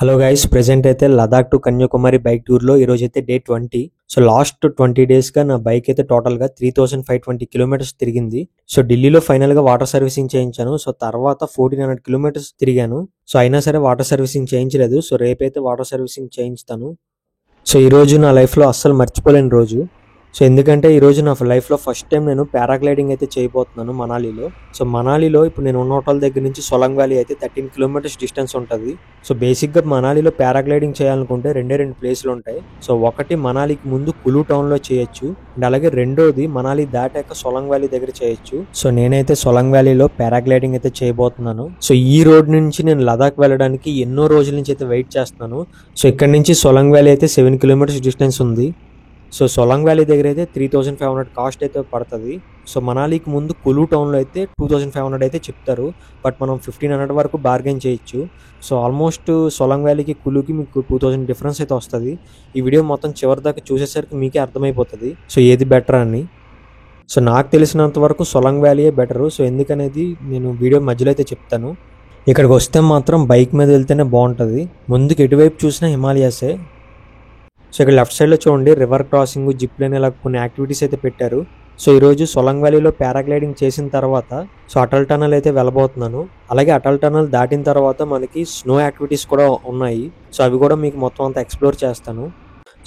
Hello guys, present అయితే Ladakh to Kanyakumari bike టూర్లో ఈరోజు అయితే డే 20. సో లాస్ట్ 20 డేస్గా నా బైక్ అయితే టోటల్గా 3520 కిలోమీటర్స్ తిరిగింది. సో ఢిల్లీలో ఫైనల్గా వాటర్ సర్వీసింగ్ చేయించాను. సో తర్వాత 1400 కిలోమీటర్స్ తిరిగాను. సో అయినా సరే వాటర్ సర్వీసింగ్ చేయించలేదు. సో రేపైతే వాటర్ సర్వీసింగ్ చేయించుతాను. సో ఈరోజు నా లైఫ్లో అస్సలు మర్చిపోలేని రోజు. సో ఎందుకంటే ఈరోజు నా లైఫ్లో ఫస్ట్ టైం నేను పారాగ్లైడింగ్ అయితే చేయబోతున్నాను మనాలిలో. సో మనాలిలో ఇప్పుడు నేను ఉన్న హోటల్ దగ్గర నుంచి సొలంగ్ వ్యాలీ అయితే 13 కిలోమీటర్స్ డిస్టెన్స్ ఉంటుంది. సో బేసిక్గా మనాలిలో పారాగ్లైడింగ్ చేయాలనుకుంటే రెండు ప్లేస్లు ఉంటాయి. సో ఒకటి మనాలికి ముందు కులు టౌన్లో చేయొచ్చు, అండ్ అలాగే రెండోది మనాలి దాటాక సొలంగ్ వ్యాలీ దగ్గర చేయొచ్చు. సో నేనైతే సొలంగ్ వ్యాలీలో పారాగ్లైడింగ్ అయితే చేయబోతున్నాను. సో ఈ రోడ్ నుంచి నేను లదాఖ్ వెళ్ళడానికి ఎన్నో రోజుల నుంచి అయితే వెయిట్ చేస్తున్నాను. సో ఇక్కడ నుంచి సొలంగ్ వ్యాలీ అయితే 7 కిలోమీటర్స్ డిస్టెన్స్ ఉంది. సో సొలంగ్ వ్యాలీ దగ్గర అయితే 3500 కాస్ట్ అయితే పడుతుంది. సో మనాలికి ముందు కులు టౌన్లో అయితే 2500 అయితే చెప్తారు, బట్ మనం 1500 వరకు బార్గెన్ చేయొచ్చు. సో ఆల్మోస్ట్ సొలంగ్ వ్యాలీకి కులుకి మీకు 2000 డిఫరెన్స్ అయితే వస్తుంది. ఈ వీడియో మొత్తం చివరి దాకా చూసేసరికి మీకే అర్థమైపోతుంది సో ఏది బెటర్ అని. సో నాకు తెలిసినంత వరకు సొలంగ్ వ్యాలీయే బెటరు. సో ఎందుకనేది నేను వీడియో మధ్యలో అయితే చెప్తాను. ఇక్కడికి వస్తే మాత్రం బైక్ మీద వెళ్తేనే బాగుంటుంది. ముందుకు ఎటువైపు చూసినా హిమాలయాసే. సో ఇక్కడ లెఫ్ట్ సైడ్లో చూడండి, రివర్ క్రాసింగ్, జిప్ లైన్, ఇలా కొన్ని యాక్టివిటీస్ అయితే పెట్టారు. సో ఈరోజు సొలంగ్ వ్యాలీలో పారాగ్లైడింగ్ చేసిన తర్వాత సో అటల్ టనల్ అయితే వెళ్ళబోతున్నాను. అలాగే అటల్ టనల్ దాటిన తర్వాత మనకి స్నో యాక్టివిటీస్ కూడా ఉన్నాయి. సో అవి కూడా మీకు మొత్తం అంతా ఎక్స్ప్లోర్ చేస్తాను.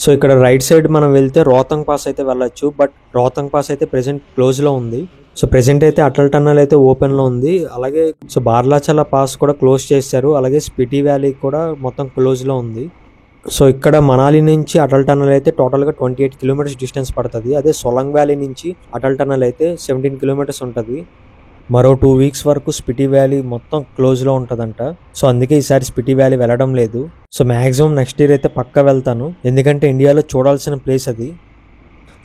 సో ఇక్కడ రైట్ సైడ్ మనం వెళ్తే రోహతంగ్ పాస్ అయితే వెళ్ళొచ్చు, బట్ రోహతంగ్ పాస్ అయితే ప్రెసెంట్ క్లోజ్లో ఉంది. సో ప్రెసెంట్ అయితే అటల్ టన్నల్ అయితే ఓపెన్లో ఉంది. అలాగే సో బార్లాచల పాస్ కూడా క్లోజ్ చేశారు. అలాగే స్పిటి వ్యాలీ కూడా మొత్తం క్లోజ్లో ఉంది. సో ఇక్కడ మనాలి నుంచి అటల్ టనల్ అయితే టోటల్గా 28 కిలోమీటర్స్ డిస్టెన్స్ పడుతుంది. అదే సొలంగ్ వ్యాలీ నుంచి అటల్ టనల్ అయితే 17 కిలోమీటర్స్ ఉంటుంది. మరో 2 వీక్స్ వరకు స్పిటి వ్యాలీ మొత్తం క్లోజ్లో ఉంటుందంట. సో అందుకే ఈసారి స్పిటి వ్యాలీ వెళ్ళడం లేదు. సో మ్యాక్సిమం నెక్స్ట్ ఇయర్ అయితే పక్కా వెళ్తాను, ఎందుకంటే ఇండియాలో చూడాల్సిన ప్లేస్ అది.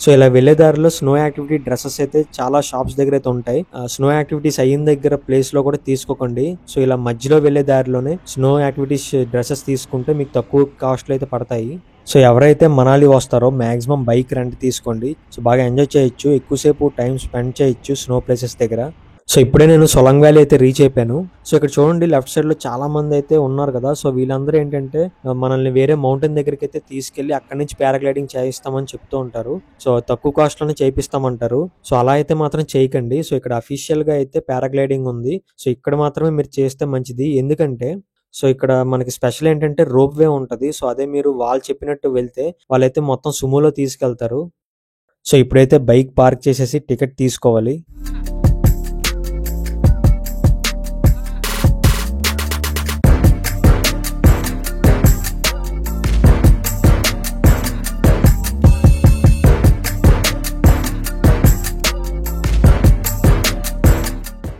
సో ఇలా వెళ్లే దారిలో స్నో యాక్టివిటీ డ్రెస్సెస్ అయితే చాలా షాప్స్ దగ్గర అయితే ఉంటాయి. స్నో యాక్టివిటీస్ అయిన దగ్గర ప్లేస్ లో కూడా తీసుకోకండి. సో ఇలా మధ్యలో వెళ్లే దారిలోనే స్నో యాక్టివిటీస్ డ్రెస్సెస్ తీసుకుంటే మీకు తక్కువ కాస్ట్ లో అయితే పడతాయి. సో ఎవరైతే మనాలి వస్తారో మాక్సిమం బైక్ రెంట్ తీసుకోండి. సో బాగా ఎంజాయ్ చేయొచ్చు, ఎక్కువసేపు టైం స్పెండ్ చేయొచ్చు స్నో ప్లేసెస్ దగ్గర. సో ఇప్పుడే నేను సొలంగ్ వ్యాలీ అయితే రీచ్ అయిపోయాను. సో ఇక్కడ చూడండి, లెఫ్ట్ సైడ్ లో చాలా మంది అయితే ఉన్నారు కదా. సో వీళ్ళందరూ ఏంటంటే మనల్ని వేరే మౌంటైన్ దగ్గరికి అయితే తీసుకెళ్లి అక్కడి నుంచి పారాగ్లైడింగ్ చేయిస్తామని చెప్తూ ఉంటారు. సో తక్కువ కాస్ట్ లోనే చేయిస్తామంటారు. సో అలా అయితే మాత్రం చేయకండి. సో ఇక్కడ అఫీషియల్ గా అయితే పారాగ్లైడింగ్ ఉంది. సో ఇక్కడ మాత్రమే మీరు చేస్తే మంచిది. ఎందుకంటే సో ఇక్కడ మనకి స్పెషల్ ఏంటంటే రోప్ వే ఉంటది. సో అదే మీరు వాళ్ళు చెప్పినట్టు వెళ్తే వాళ్ళైతే మొత్తం సుమోలో తీసుకెళ్తారు. సో ఇప్పుడైతే బైక్ పార్క్ చేసేసి టికెట్ తీసుకోవాలి.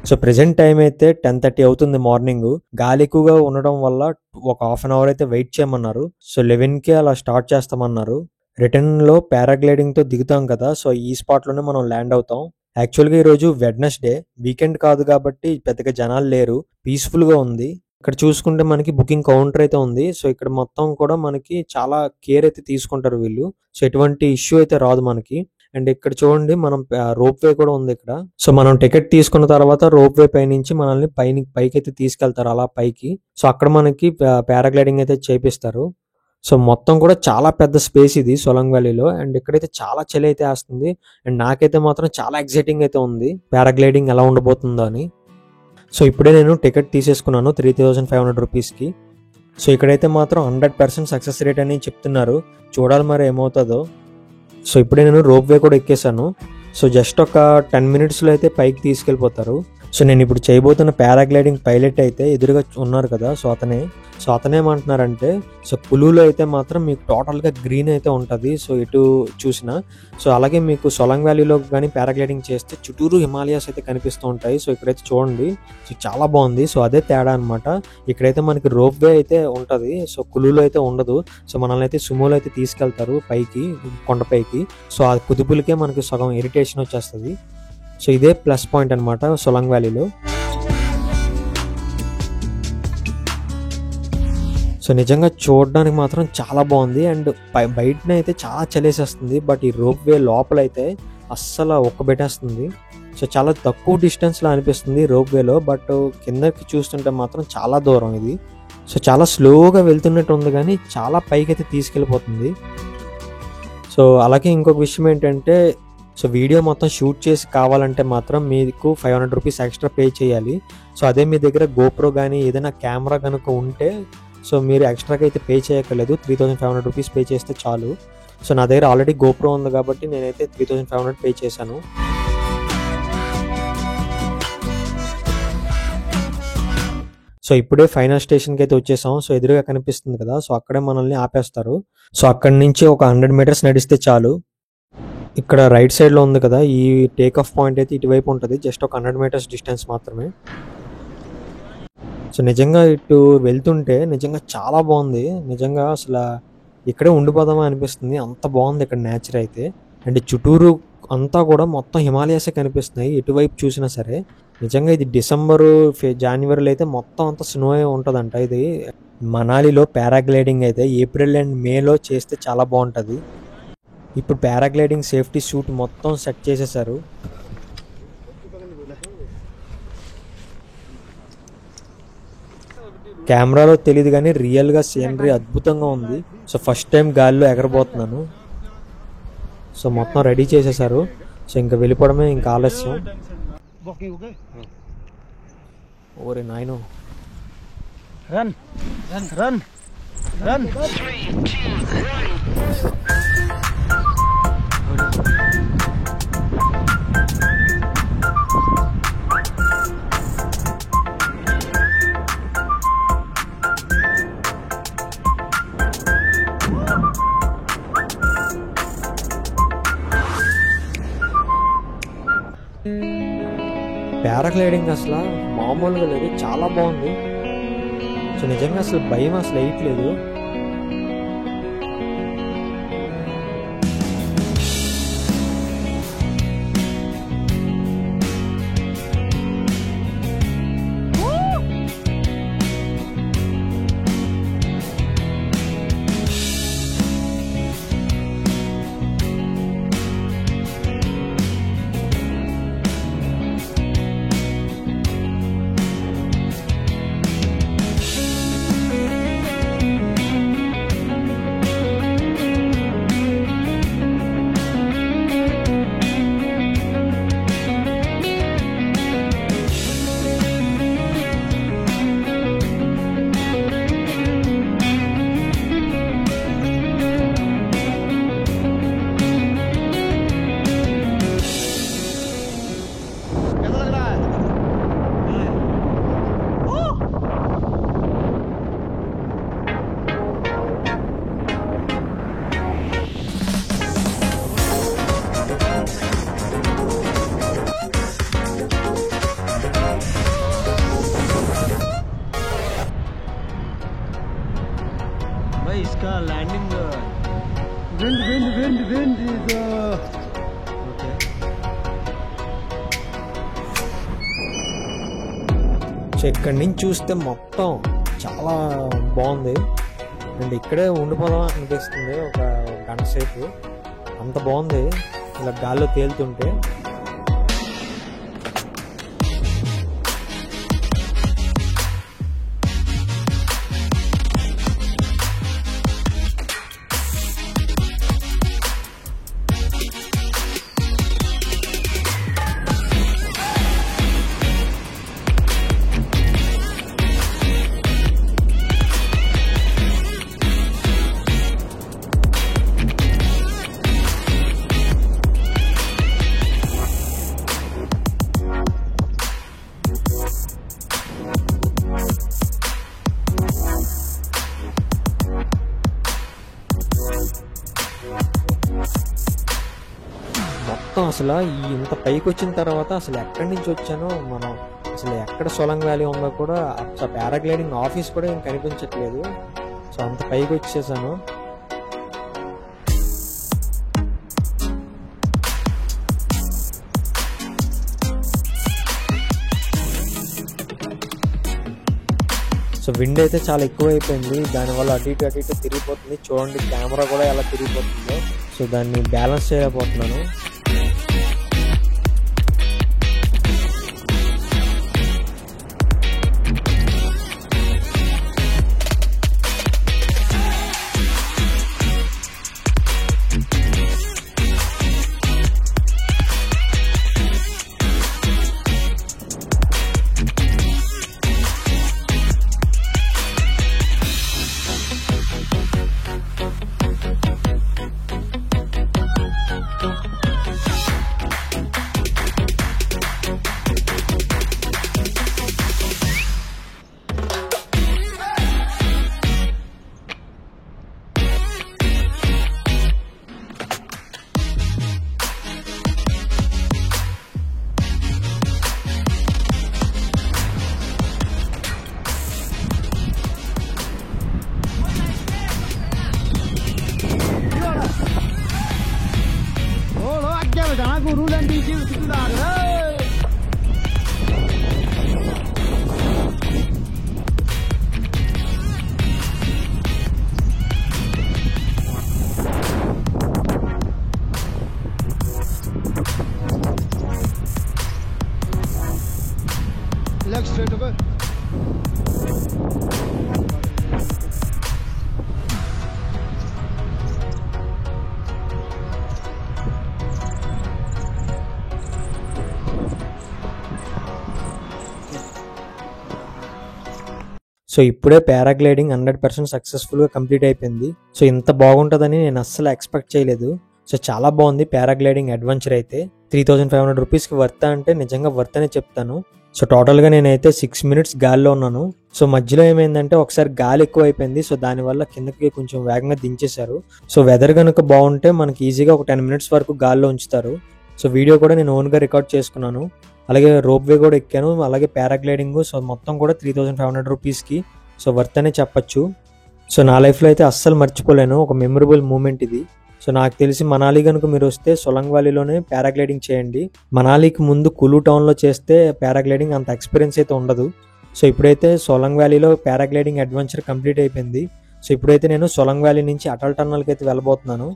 సో ప్రెసెంట్ టైం అయితే 10:30 అవుతుంది మార్నింగ్. గాలి ఎక్కువగా ఉండడం వల్ల ఒక హాఫ్ అన్ అవర్ అయితే వెయిట్ చేయమన్నారు. సో 11కి అలా స్టార్ట్ చేస్తామన్నారు. రిటర్న్ లో పారాగ్లైడింగ్ తో దిగుతాం కదా. సో ఈ స్పాట్ లోనే మనం ల్యాండ్ అవుతాం. యాక్చువల్గా ఈరోజు వెడ్నెస్డే, వీకెండ్ కాదు కాబట్టి పెద్దగా జనాలు లేరు, పీస్ఫుల్ గా ఉంది. ఇక్కడ చూసుకుంటే మనకి బుకింగ్ కౌంటర్ అయితే ఉంది. సో ఇక్కడ మొత్తం కూడా మనకి చాలా కేర్ అయితే తీసుకుంటారు వీళ్ళు. సో ఎటువంటి ఇష్యూ అయితే రాదు మనకి. అండ్ ఇక్కడ చూడండి, మనం రోప్ వే కూడా ఉంది ఇక్కడ. సో మనం టికెట్ తీసుకున్న తర్వాత రోప్ వే పై నుంచి మనల్ని పైకి అయితే తీసుకెళ్తారు, అలా పైకి. సో అక్కడ మనకి పారాగ్లైడింగ్ అయితే చేపిస్తారు. సో మొత్తం కూడా చాలా పెద్ద స్పేస్ ఇది సొలంగ్ వ్యాలీలో. అండ్ ఇక్కడైతే చాలా చలి అయితే వేస్తుంది. అండ్ నాకైతే మాత్రం చాలా ఎక్సైటింగ్ అయితే ఉంది పారాగ్లైడింగ్ ఎలా ఉండబోతుందో అని. సో ఇప్పుడే నేను టికెట్ తీసేసుకున్నాను 3500 రూపీస్కి. సో ఇక్కడైతే మాత్రం 100% సక్సెస్ రేట్ అని చెప్తున్నారు. చూడాలి మరి ఏమవుతుందో. సో ఇప్పుడే నేను రోప్ వే కూడా ఎక్కేసాను. సో జస్ట్ ఒక 10 మినిట్స్లో అయితే పైకి తీసుకెళ్ళిపోతారు. సో నేను ఇప్పుడు చేయబోతున్న పారాగ్లైడింగ్ పైలట్ అయితే ఎదురుగా ఉన్నారు కదా. సో అతనే ఏమంటున్నారంటే, సో కులులో అయితే మాత్రం మీకు టోటల్గా గ్రీన్ అయితే ఉంటుంది. సో ఎటు చూసినా. సో అలాగే మీకు సొలంగ్ వ్యాలీలో కానీ పారాగ్లైడింగ్ చేస్తే చుట్టూరు హిమాలయాస్ అయితే కనిపిస్తూ ఉంటాయి. సో ఇక్కడైతే చూడండి, సో చాలా బాగుంది. సో అదే తేడా అనమాట. ఇక్కడైతే మనకి రోప్ వే అయితే ఉంటుంది. సో కులులో అయితే ఉండదు. సో మనల్ని అయితే సుమోలో అయితే తీసుకెళ్తారు పైకి, కొండపైకి. సో ఆ కుదుపులకే మనకి సగం ఇరిటేషన్ వచ్చేస్తుంది. సో ఇదే ప్లస్ పాయింట్ అనమాట సొలంగ్ వ్యాలీలో. సో నిజంగా చూడడానికి మాత్రం చాలా బాగుంది. అండ్ బయటనే అయితే చాలా చలేసేస్తుంది, బట్ ఈ రోప్ వే లోపల అయితే అస్సలు ఒక్కబెట్టేస్తుంది. సో చాలా తక్కువ డిస్టెన్స్లో అనిపిస్తుంది రోప్ వేలో, బట్ కిందకి చూస్తుంటే మాత్రం చాలా దూరం ఇది. సో చాలా స్లోగా వెళ్తున్నట్టు ఉంది కానీ చాలా పైకి అయితే తీసుకెళ్ళిపోతుంది. సో అలాగే ఇంకొక విషయం ఏంటంటే, సో వీడియో మొత్తం షూట్ చేసి కావాలంటే మాత్రం మీకు 500 రూపీస్ ఎక్స్ట్రా పే చేయాలి. సో అదే మీ దగ్గర గోప్రో కానీ ఏదైనా కెమెరా కనుక ఉంటే సో మీరు ఎక్స్ట్రాగా అయితే పే చేయక్కర్లేదు. 3500 రూపీస్ పే చేస్తే చాలు. సో నా దగ్గర ఆల్రెడీ గోప్రో ఉంది కాబట్టి నేనైతే 3500 పే చేశాను. సో ఇప్పుడే ఫైనల్ స్టేషన్కి అయితే వచ్చేసాం. సో ఎదురుగా కనిపిస్తుంది కదా, సో అక్కడే మనల్ని ఆపేస్తారు. సో అక్కడి నుంచి ఒక 100 మీటర్స్ నడిస్తే చాలు. ఇక్కడ రైట్ సైడ్లో ఉంది కదా, ఈ టేక్ ఆఫ్ పాయింట్ అయితే ఇటువైపు ఉంటుంది. జస్ట్ ఒక 100 మీటర్స్ డిస్టెన్స్ మాత్రమే. సో నిజంగా ఇటు వెళ్తుంటే నిజంగా చాలా బాగుంది. నిజంగా అసలు ఇక్కడే ఉండిపోదామా అనిపిస్తుంది, అంత బాగుంది ఇక్కడ నేచర్ అయితే. అండ్ చుట్టూరు అంతా కూడా మొత్తం హిమాలయాసే కనిపిస్తున్నాయి ఎటువైపు చూసినా సరే. నిజంగా ఇది డిసెంబరు జనవరిలో అయితే మొత్తం అంతా స్నో ఉంటుందంట. ఇది మనాలిలో పారాగ్లైడింగ్ అయితే ఏప్రిల్ అండ్ మేలో చేస్తే చాలా బాగుంటుంది. ఇప్పుడు పారాగ్లైడింగ్ సేఫ్టీ సూట్ మొత్తం సెట్ చేసేసారు. కెమెరాలో తెలియదు కానీ రియల్గా సీనరీ అద్భుతంగా ఉంది. సో ఫస్ట్ టైం గాలిలో ఎగరబోతున్నాను. సో మొత్తం రెడీ చేసేసారు. సో ఇంకా వెళ్ళిపోవడమే ఇంకా ఆలస్యం. ఓరే నాయనో, run run run run. Paragliding అసలు మామూలుగా లేదు, చాలా బాగుంది. సో నిజంగా అసలు భయం అసలు వేయట్లేదు. इसका landing wind wind wind wind is okay. So ఇక్కడి నుంచి చూస్తే మొత్తం చాలా బాగుంది. అండ్ ఇక్కడే ఉండిపోదాం అనిపిస్తుంది ఒక గంట సేపు. అంత బాగుంది ఇలా గాల్లో తేలుతుంటే. మొత్తం అసలు ఇంత పైకి వచ్చిన తర్వాత అసలు ఎక్కడి నుంచి వచ్చానో, మనం అసలు ఎక్కడ సోలంగ్ వ్యాలీ ఉందో కూడా అసలు పారాగ్లైడింగ్ ఆఫీస్ కూడా ఏం కనిపించట్లేదు. సో అంత పైకి వచ్చేసాను. సో విండ్ అయితే చాలా ఎక్కువ అయిపోయింది, దానివల్ల అటు ఇటు తిరిగిపోతుంది. చూడండి కెమెరా కూడా ఎలా తిరిగిపోతుందో. సో దాన్ని బ్యాలెన్స్ చేయలేకపోతున్నాను. సో ఇప్పుడే పారాగ్లైడింగ్ 100% సక్సెస్ఫుల్గా కంప్లీట్ అయిపోయింది. సో ఇంత బాగుంటుందని నేను అస్సలు ఎక్స్పెక్ట్ చేయలేదు. సో చాలా బాగుంది పారాగ్లైడింగ్ అడ్వెంచర్ అయితే. 3500 రూపీస్కి వర్త్ అంటే నిజంగా వర్త్ అనే చెప్తాను. సో టోటల్గా నేనైతే 6 మినిట్స్ గాల్లో ఉన్నాను. సో మధ్యలో ఏమైందంటే ఒకసారి గాలి ఎక్కువ అయిపోయింది. సో దానివల్ల కిందకి కొంచెం వేగంగా దించేశారు. సో వెదర్ కనుక బాగుంటే మనకి ఈజీగా ఒక 10 మినిట్స్ వరకు గాల్లో ఉంచుతారు. సో వీడియో కూడా నేను ఓన్గా రికార్డ్ చేసుకున్నాను. అలాగే రోప్ వే కూడా ఎక్కాను, అలాగే పారాగ్లైడింగ్. సో మొత్తం కూడా 3500 రూపీస్కి సో వర్త్ అనే చెప్పచ్చు. సో నా లైఫ్లో అయితే అస్సలు మర్చిపోలేను, ఒక మెమరబుల్ మూమెంట్ ఇది. సో నాకు తెలిసి మనాలి కనుక మీరు వస్తే సొలంగ్ వ్యాలీలోనే పారాగ్లైడింగ్ చేయండి. మనాలికి ముందు కులు టౌన్లో చేస్తే పారాగ్లైడింగ్ అంత ఎక్స్పీరియన్స్ అయితే ఉండదు. సో ఇప్పుడైతే సొలంగ్ వ్యాలీలో పారాగ్లైడింగ్ అడ్వెంచర్ కంప్లీట్ అయిపోయింది. సో ఇప్పుడైతే నేను సొలంగ్ వ్యాలీ నుంచి అటల్ టన్నల్కి అయితే వెళ్ళబోతున్నాను.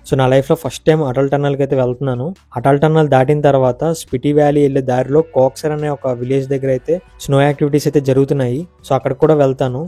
సో నా లైఫ్లో ఫస్ట్ టైం అటల్ టన్నల్కి అయితే వెళ్తున్నాను. అటల్ టన్నల్ దాటిన తర్వాత స్పిటి వ్యాలీ వెళ్ళే దారిలో కోక్సర్ అనే ఒక విలేజ్ దగ్గర అయితే స్నో యాక్టివిటీస్ అయితే జరుగుతున్నాయి. సో అక్కడికి కూడా వెళ్తాను.